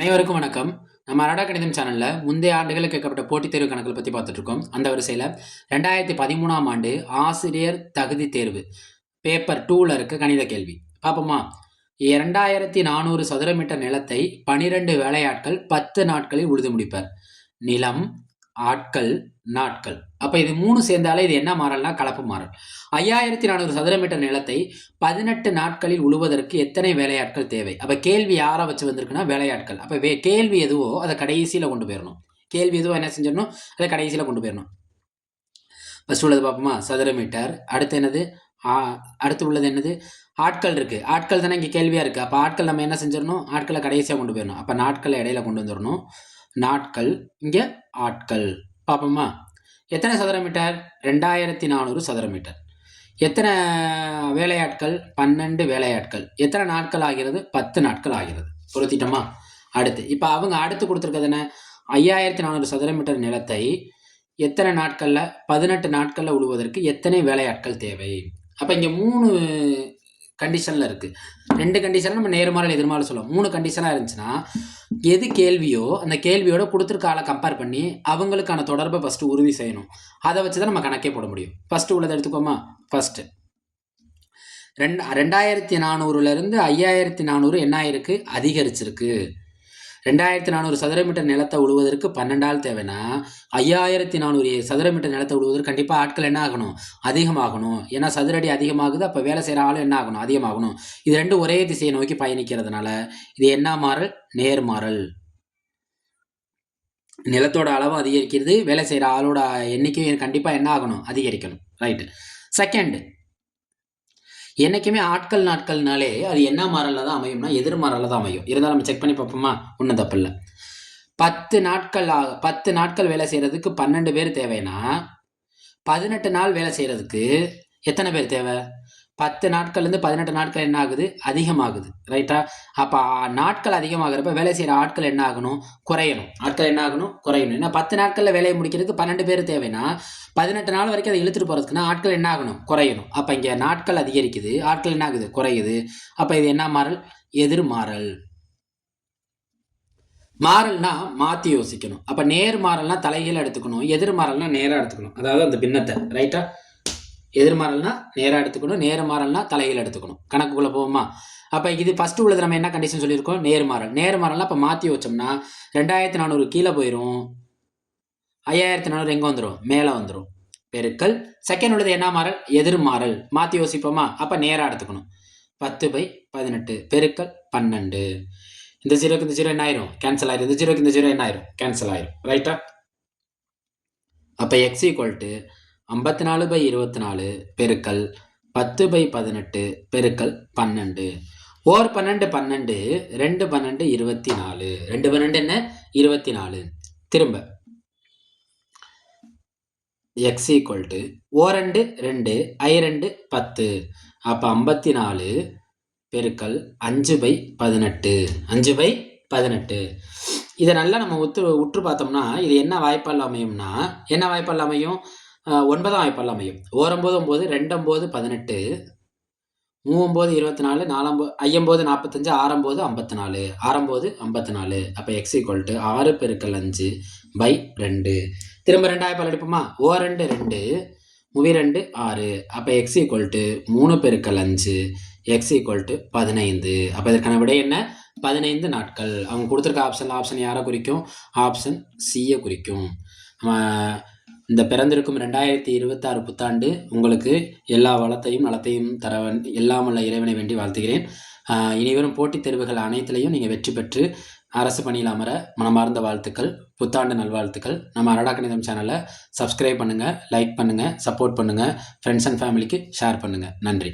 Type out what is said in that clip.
அனைவருக்கும் வணக்கம். நம்ம அரடா கணிதம் சேனல்ல முந்தைய ஆண்டுகளில் கேட்கப்பட்ட போட்டித் தேர்வு கணக்குகள் பற்றி பார்த்துட்டு இருக்கோம். அந்த வரிசையில் 2013ஆம் ஆண்டு ஆசிரியர் தகுதி தேர்வு பேப்பர் 2ல இருக்க கணித கேள்வி பார்ப்போமா? 2400 சதுர மீட்டர் நிலத்தை 12 வேலையாட்கள் 10 நாட்களில் உழுது முடிப்பர். நிலம், ஆட்கள், நாட்கள். அப்ப இது 3 சேர்ந்தாலே இது என்ன மாறல்னா கலப்பு மாறல். 5400 சதுர மீட்டர் நிலத்தை 18 நாட்களில் உழுவதற்கு எத்தனை வேலையாட்கள் தேவை? அப்ப கேள்வி யாரை வச்சு வந்திருக்குன்னா வேலையாட்கள். அப்ப கேள்வி எதுவோ அதை கடைசியில கொண்டு போயிடணும். கேள்வி எதுவோ என்ன செஞ்சிடணும், அதை கடைசியில கொண்டு போயிடணும். ஃபர்ஸ்ட் உள்ளது பார்ப்போமா? சதுர மீட்டர். அடுத்து என்னது? அடுத்து உள்ளது என்னது? ஆட்கள் இருக்கு. ஆட்கள் தானே இங்கே கேள்வியா இருக்கு. அப்போ ஆட்கள் நம்ம என்ன செஞ்சிடணும்? ஆட்களை கடைசியாக கொண்டு போயிடணும். அப்போ நாட்களை இடையில கொண்டு வந்துடணும். நாட்கள் இங்கே ஆட்கள். பார்ப்போமா? எத்தனை சதுர மீட்டர்? 2400 சதுர மீட்டர். எத்தனை வேலையாட்கள்? 12 வேலையாட்கள். எத்தனை நாட்கள் ஆகிறது? 10 நாட்கள் ஆகிறது. பொருத்திட்டோமா? அடுத்து இப்போ அவங்க அடுத்து கொடுத்துருக்கிறது என்ன? 5400 சதுர மீட்டர் நிலத்தை எத்தனை நாட்களில்? 18 நாட்களில் உழுவதற்கு எத்தனை வேலையாட்கள் தேவை? அப்போ இங்கே 3 கண்டிஷனில் இருக்குது. 2 கண்டிஷனில் நம்ம நேர்மாறல் எதிர்மாறல் சொல்லுவோம். 3 கண்டிஷனாக இருந்துச்சுன்னா எது கேள்வியோ அந்த கேள்வியோட கொடுத்துருக்க ஆளை கம்பேர் பண்ணி அவங்களுக்கான தொடர்பை ஃபஸ்ட்டு உறுதி செய்யணும். அதை வச்சு தான் நம்ம கணக்கே போட முடியும். ஃபஸ்ட்டு உள்ளதை எடுத்துக்கோமா? ஃபஸ்ட்டு 2400லேருந்து 5400 என்ன ஆயிருக்கு? அதிகரிச்சிருக்கு. 2400 சதுர மீட்டர் நிலத்தை உழுவதற்கு 12 ஆள் தேவைன்னா 5400 சதுர மீட்டர் நிலத்தை உழுவதற்கு கண்டிப்பாக ஆட்கள் என்ன ஆகணும்? அதிகமாகணும். ஏன்னா சதுரடி அதிகமாகுது, அப்போ வேலை செய்கிற ஆளும் என்ன ஆகணும்? அதிகமாகணும். இது ரெண்டும் ஒரே திசையை நோக்கி பயணிக்கிறதுனால இது என்ன மாறல்? நேர்மாறல். நிலத்தோட அளவும் அதிகரிக்கிறது, வேலை செய்கிற ஆளோட எண்ணிக்கையும் கண்டிப்பாக என்ன ஆகணும்? அதிகரிக்கணும். ரைட்டு. செகண்ட், என்னைக்குமே ஆட்கள் நாட்கள்னாலே அது என்ன மாறல தான் அமையும்னா எதிர்மாறல தான் அமையும். இருந்தாலும் நம்ம செக் பண்ணி பார்ப்போமா? ஒன்றும் தப்பு இல்லை. 10 நாட்கள் வேலை செய்கிறதுக்கு 12 பேர் தேவைன்னா 18 நாள் வேலை செய்கிறதுக்கு எத்தனை பேர் தேவை? 10 நாட்கள்லேருந்து 18 நாட்கள் என்ன ஆகுது? அதிகமாகுது. ரைட்டா? அப்போ நாட்கள் அதிகமாகிறப்ப வேலை செய்கிற ஆட்கள் என்ன ஆகணும்? குறையணும். ஆட்கள் என்ன ஆகணும்? குறையணும். ஏன்னா 10 நாட்களில் வேலையை முடிக்கிறதுக்கு 12 பேர் தேவைன்னா 18 நாள் வரைக்கும் அதை இழுத்துட்டு போகிறதுக்குன்னா ஆட்கள் என்ன ஆகணும்? குறையணும். அப்போ இங்கே நாட்கள் அதிகரிக்குது, ஆட்கள் என்ன ஆகுது? குறையுது. அப்போ இது என்ன மாறல்? எதிர்மாறல். மாறல்னா மாற்றி யோசிக்கணும். அப்போ நேர்மாறல்னா தலைகீழ எடுத்துக்கணும், எதிர்மாறல்னா நேராக எடுத்துக்கணும். அதாவது அந்த பின்னத்தை. ரைட்டா? எதிர்மாறல்னா நேராக எடுத்துக்கணும், நேர்மாறல்னா தலைகீழ எடுத்துக்கணும். கணக்குக்குள்ளே போவோமா? அப்போ இது ஃபஸ்ட்டு உள்ளது நம்ம என்ன கண்டிஷன் சொல்லியிருக்கோம்? நேர்மாறல். நேர்மாறல்னா இப்போ மாற்றி வச்சோம்னா 2400 கீழே போயிடும், 5400 எங்கே வந்துடும்? மேலே வந்துடும். பெருக்கல். செகண்ட் உள்ளது என்ன மாறல்? எதிர்மாறல். மாற்றி யோசிப்போமா? அப்போ நேராக எடுத்துக்கணும். 10/18 பெருக்கல் 12. இந்த 0க்கு இந்த 0 என்ன ஆயிரும்? கேன்சல் ஆயிரும். இந்த 0க்கு இந்த 0 என்ன ஆயிரும்? கேன்சல் ஆயிரும். ரைட்டா? அப்போ x = 54/24 பெருக்கல் 10/18 பெருக்கல் 12. 12 12, 2 12 24. 2 12 என்ன? 24. திரும்ப x = 2 2 I2 10. அப்போ 54 பெருக்கல் 5/18. 5/18. இதை நல்லா நம்ம உற்று பார்த்தோம்னா இது என்ன வாய்ப்பால் அமையும்னா, என்ன வாய்ப்பால் அமையும்? 9ஆம் வாய்ப்பால் அமையும். 9 9, 2 9 18, 3 24, 4 5 45, 6 54, 6 54. அப்போ x = 6 பெருக்கல் 5/2. திரும்ப 2 வாய்ப்பால் எடுப்போமா? 2 2, 2 6. அப்போ x = 3 பெருக்கல் 5, x = 15. அப்போ இதற்கான விடை என்ன? 15 நாட்கள். அவங்க கொடுத்துருக்க ஆப்ஷன் யாரை குறிக்கும்? ஆப்ஷன் சியை குறிக்கும். இந்த பிறந்திருக்கும் 2026 புத்தாண்டு உங்களுக்கு எல்லா வளத்தையும் நலத்தையும் தர எல்லாம் உள்ள இறைவனை வேண்டி வாழ்த்துகிறேன். இனிவரும் போட்டித் தேர்வுகள் அனைத்திலையும் நீங்கள் வெற்றி பெற்று அரசு பணியில் அமர மனமார்ந்த வாழ்த்துக்கள், புத்தாண்டு நல்வாழ்த்துக்கள். நம்ம அரடா கணிதம் சேனலை சப்ஸ்கிரைப் பண்ணுங்கள், லைக் பண்ணுங்கள், சப்போர்ட் பண்ணுங்கள், ஃப்ரெண்ட்ஸ் அண்ட் ஃபேமிலிக்கு ஷேர் பண்ணுங்கள். நன்றி.